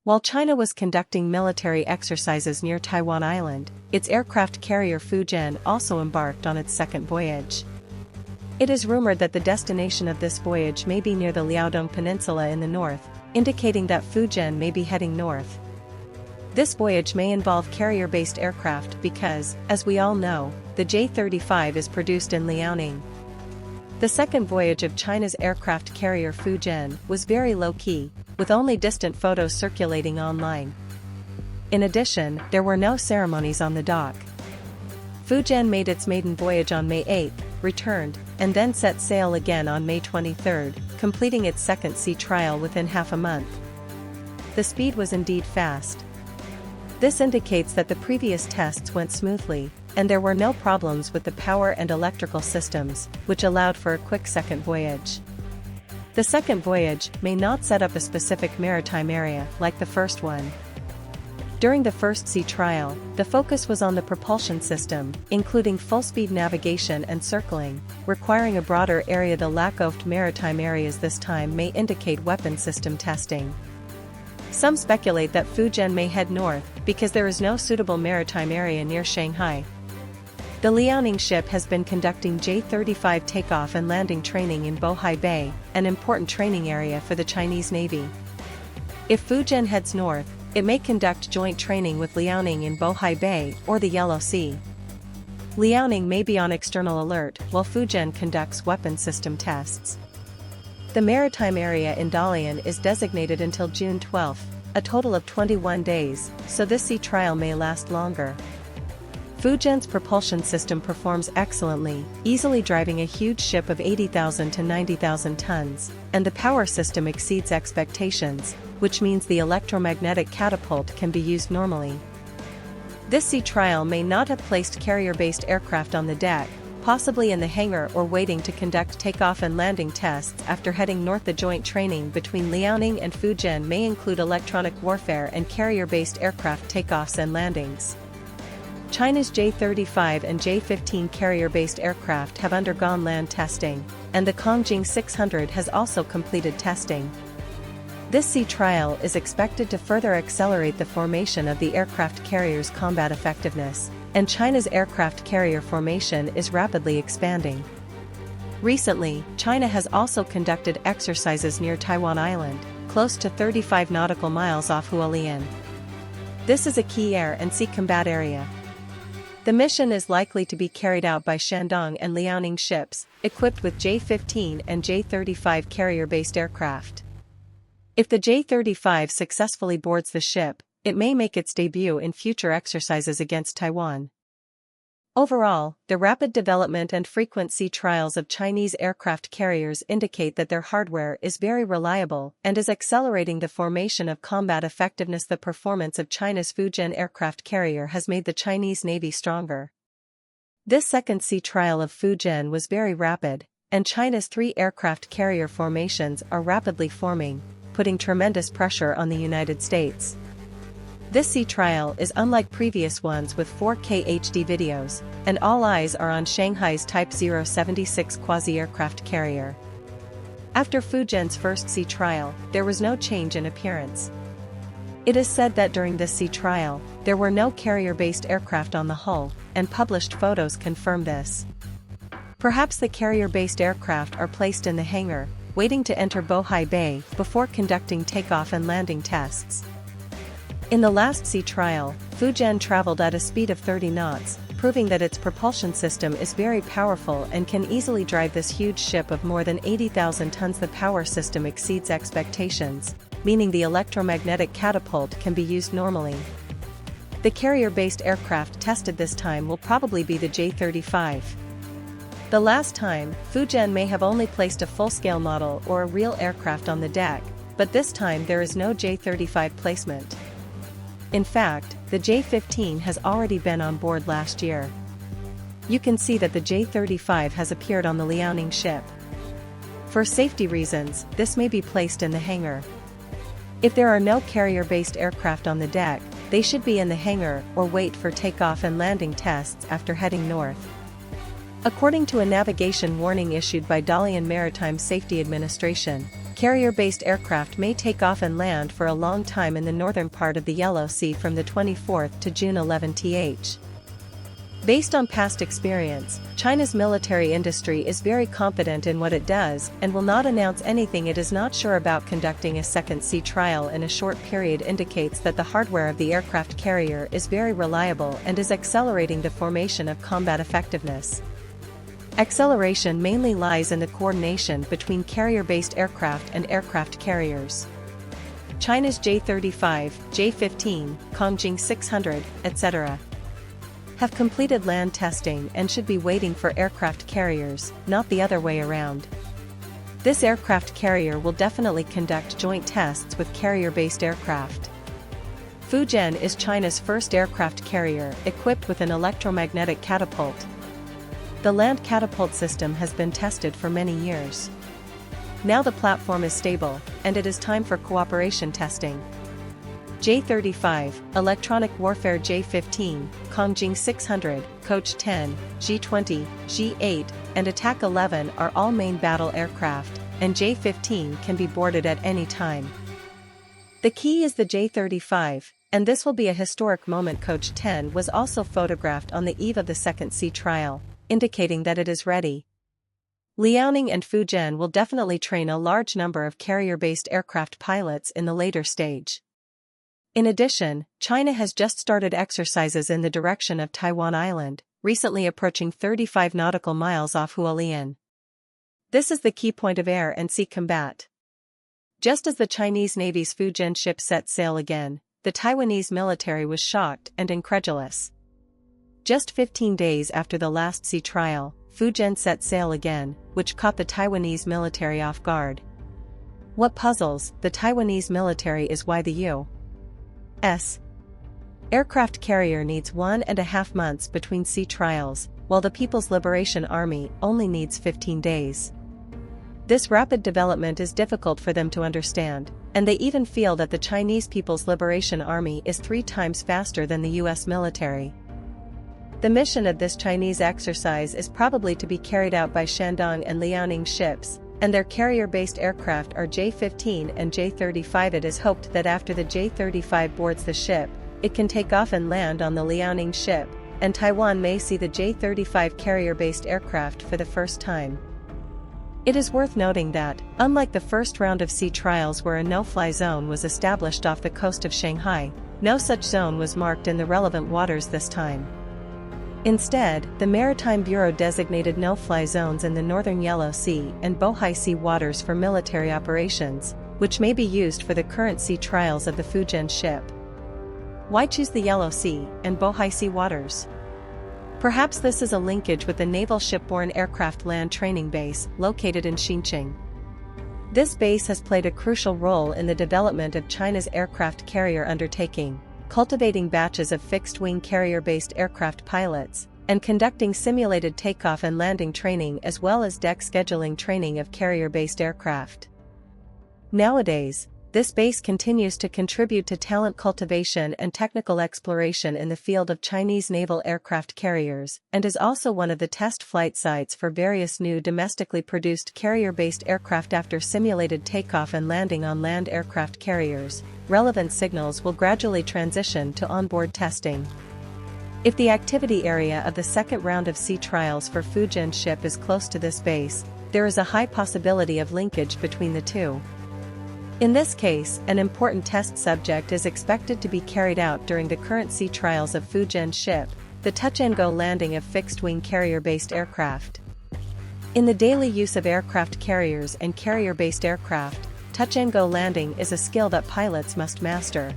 While China was conducting military exercises near Taiwan Island, its aircraft carrier Fujian also embarked on its second voyage. It is rumored that the destination of this voyage may be near the Liaodong Peninsula in the north, indicating that Fujian may be heading north. This voyage may involve carrier-based aircraft because, as we all know, the J-35 is produced in Liaoning. The second voyage of China's aircraft carrier Fujian was very low-key, with only distant photos circulating online. In addition, there were no ceremonies on the dock. Fujian made its maiden voyage on May 8, returned, and then set sail again on May 23, completing its second sea trial within half a month. The speed was indeed fast. This indicates that the previous tests went smoothly, and there were no problems with the power and electrical systems, which allowed for a quick second voyage. The second voyage may not set up a specific maritime area like the first one. During the first sea trial, the focus was on the propulsion system, including full-speed navigation and circling, requiring a broader area. The lack of maritime areas this time may indicate weapon system testing. Some speculate that Fujian may head north because there is no suitable maritime area near Shanghai. The Liaoning ship has been conducting J-35 takeoff and landing training in Bohai Bay, an important training area for the Chinese Navy. If Fujian heads north, it may conduct joint training with Liaoning in Bohai Bay or the Yellow Sea. Liaoning may be on external alert while Fujian conducts weapon system tests. The maritime area in Dalian is designated until June 12, a total of 21 days, so this sea trial may last longer. Fujian's propulsion system performs excellently, easily driving a huge ship of 80,000 to 90,000 tons, and the power system exceeds expectations, which means the electromagnetic catapult can be used normally. This sea trial may not have placed carrier-based aircraft on the deck, possibly in the hangar or waiting to conduct takeoff and landing tests after heading north. The joint training between Liaoning and Fujian may include electronic warfare and carrier-based aircraft takeoffs and landings. China's J-35 and J-15 carrier-based aircraft have undergone land testing, and the Kongjing 600 has also completed testing. This sea trial is expected to further accelerate the formation of the aircraft carrier's combat effectiveness, and China's aircraft carrier formation is rapidly expanding. Recently, China has also conducted exercises near Taiwan Island, close to 35 nautical miles off Hualien. This is a key air and sea combat area. The mission is likely to be carried out by Shandong and Liaoning ships, equipped with J-15 and J-35 carrier-based aircraft. If the J-35 successfully boards the ship, it may make its debut in future exercises against Taiwan. Overall, the rapid development and frequent sea trials of Chinese aircraft carriers indicate that their hardware is very reliable and is accelerating the formation of combat effectiveness. The performance of China's Fujian aircraft carrier has made the Chinese Navy stronger. This second sea trial of Fujian was very rapid, and China's 3 aircraft carrier formations are rapidly forming, putting tremendous pressure on the United States. This sea trial is unlike previous ones with 4K HD videos, and all eyes are on Shanghai's Type 076 quasi-aircraft carrier. After Fujian's first sea trial, there was no change in appearance. It is said that during this sea trial, there were no carrier-based aircraft on the hull, and published photos confirm this. Perhaps the carrier-based aircraft are placed in the hangar, waiting to enter Bohai Bay before conducting takeoff and landing tests. In the last sea trial, Fujian traveled at a speed of 30 knots, proving that its propulsion system is very powerful and can easily drive this huge ship of more than 80,000 tons. The power system exceeds expectations, meaning the electromagnetic catapult can be used normally. The carrier-based aircraft tested this time will probably be the J-35. The last time, Fujian may have only placed a full-scale model or a real aircraft on the deck, but this time there is no J-35 placement. In fact, the J-15 has already been on board last year. You can see that the J-35 has appeared on the Liaoning ship. For safety reasons, this may be placed in the hangar. If there are no carrier-based aircraft on the deck, they should be in the hangar or wait for takeoff and landing tests after heading north. According to a navigation warning issued by Dalian Maritime Safety Administration, Carrier-based aircraft may take off and land for a long time in the northern part of the Yellow Sea from the 24th to June 11th. Based on past experience, China's military industry is very confident in what it does and will not announce anything it is not sure about. Conducting a second sea trial in a short period indicates that the hardware of the aircraft carrier is very reliable and is accelerating the formation of combat effectiveness. Acceleration mainly lies in the coordination between carrier-based aircraft and aircraft carriers. China's J-35, J-15, Kongjing 600, etc. have completed land testing and should be waiting for aircraft carriers, not the other way around. This aircraft carrier will definitely conduct joint tests with carrier-based aircraft. Fujian is China's first aircraft carrier equipped with an electromagnetic catapult. The land catapult system has been tested for many years. Now the platform is stable, and it is time for cooperation testing. J-35, Electronic Warfare J-15, Kongjing 600, Coach 10, G-20, G-8, and Attack 11 are all main battle aircraft, and J-15 can be boarded at any time. The key is the J-35, and this will be a historic moment. Coach 10 was also photographed on the eve of the second sea trial, indicating that it is ready. Liaoning and Fujian will definitely train a large number of carrier-based aircraft pilots in the later stage. In addition, China has just started exercises in the direction of Taiwan Island, recently approaching 35 nautical miles off Hualien. This is the key point of air and sea combat. Just as the Chinese Navy's Fujian ship set sail again, the Taiwanese military was shocked and incredulous. Just 15 days after the last sea trial, Fujian set sail again, which caught the Taiwanese military off guard. What puzzles the Taiwanese military is why the U.S. aircraft carrier needs 1.5 months between sea trials, while the People's Liberation Army only needs 15 days. This rapid development is difficult for them to understand, and they even feel that the Chinese People's Liberation Army is 3 times faster than the U.S. military. The mission of this Chinese exercise is probably to be carried out by Shandong and Liaoning ships, and their carrier-based aircraft are J-15 and J-35. It is hoped that after the J-35 boards the ship, it can take off and land on the Liaoning ship, and Taiwan may see the J-35 carrier-based aircraft for the first time. It is worth noting that, unlike the first round of sea trials where a no-fly zone was established off the coast of Shanghai, no such zone was marked in the relevant waters this time. Instead, the Maritime Bureau designated no-fly zones in the northern Yellow Sea and Bohai Sea waters for military operations, which may be used for the current sea trials of the Fujian ship. Why choose the Yellow Sea and Bohai Sea waters? Perhaps this is a linkage with the Naval Shipborne Aircraft Land Training Base, located in Xinjiang. This base has played a crucial role in the development of China's aircraft carrier undertaking, cultivating batches of fixed-wing carrier-based aircraft pilots, and conducting simulated takeoff and landing training as well as deck scheduling training of carrier-based aircraft. Nowadays, this base continues to contribute to talent cultivation and technical exploration in the field of Chinese naval aircraft carriers, and is also one of the test flight sites for various new domestically produced carrier-based aircraft. After simulated takeoff and landing on land aircraft carriers, relevant signals will gradually transition to onboard testing. If the activity area of the second round of sea trials for Fujian ship is close to this base, there is a high possibility of linkage between the two. In this case, an important test subject is expected to be carried out during the current sea trials of Fujian ship, the touch-and-go landing of fixed-wing carrier-based aircraft. In the daily use of aircraft carriers and carrier-based aircraft, touch-and-go landing is a skill that pilots must master.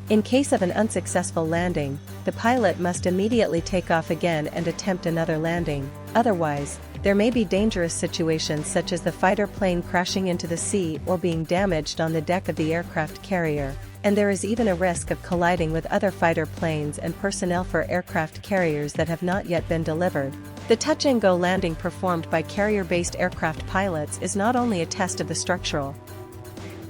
In case of an unsuccessful landing, the pilot must immediately take off again and attempt another landing. Otherwise, there may be dangerous situations such as the fighter plane crashing into the sea or being damaged on the deck of the aircraft carrier, and there is even a risk of colliding with other fighter planes and personnel for aircraft carriers that have not yet been delivered. The touch-and-go landing performed by carrier-based aircraft pilots is not only a test of the structural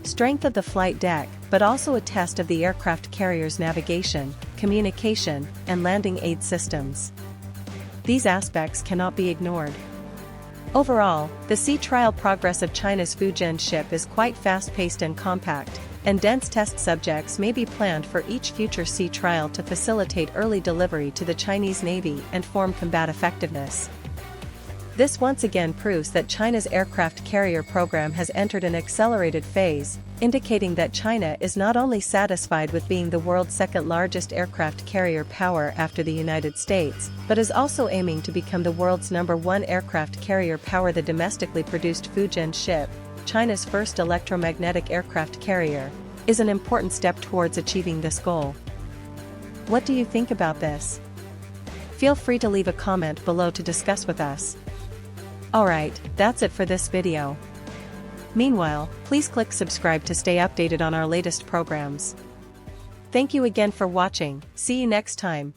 strength of the flight deck, but also a test of the aircraft carrier's navigation, communication, and landing aid systems. These aspects cannot be ignored. Overall, the sea trial progress of China's Fujian ship is quite fast-paced and compact, and dense test subjects may be planned for each future sea trial to facilitate early delivery to the Chinese Navy and form combat effectiveness. This once again proves that China's aircraft carrier program has entered an accelerated phase, indicating that China is not only satisfied with being the world's second-largest aircraft carrier power after the United States, but is also aiming to become the world's #1 aircraft carrier power. The domestically produced Fujian ship, China's first electromagnetic aircraft carrier, is an important step towards achieving this goal. What do you think about this? Feel free to leave a comment below to discuss with us. Alright, that's it for this video. Meanwhile, please click subscribe to stay updated on our latest programs. Thank you again for watching, see you next time.